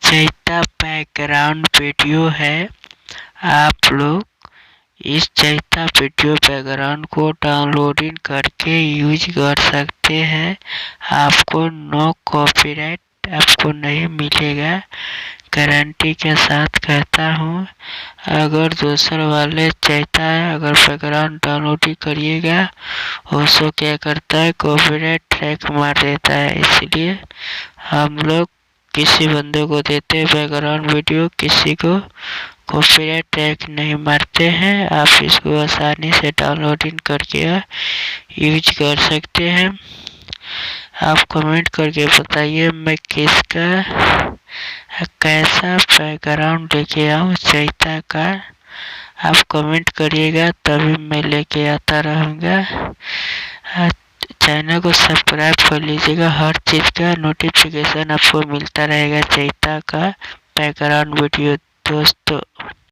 Chaita background video है। आप लोग इस चैता वीडियो बैकग्राउंड को डाउनलोडिंग करके यूज कर सकते हैं। आपको नो कॉपीराइट आपको नहीं मिलेगा, गारंटी के साथ कहता हूँ। अगर दूसर वाले चैता है, अगर बैकग्राउंड डाउनलोडिंग करिएगा उसको क्या करता है, कॉपीराइट ट्रैक मार देता है। इसलिए हम लोग किसी बंदे को देते हैं बैकग्राउंड वीडियो, किसी को कॉपीराइट ट्रैक नहीं मारते हैं। आप इसको आसानी से डाउनलोडिंग करके यूज कर सकते हैं। आप कमेंट करके बताइए मैं किसका कैसा बैकग्राउंड लेके आऊँ चैता का। आप कमेंट करिएगा तभी मैं लेके आता रहूँगा। चैनल को सब्सक्राइब कर लीजिएगा, हर चीज़ का नोटिफिकेशन आपको मिलता रहेगा चैता का बैकग्राउंड वीडियो दोस्तों।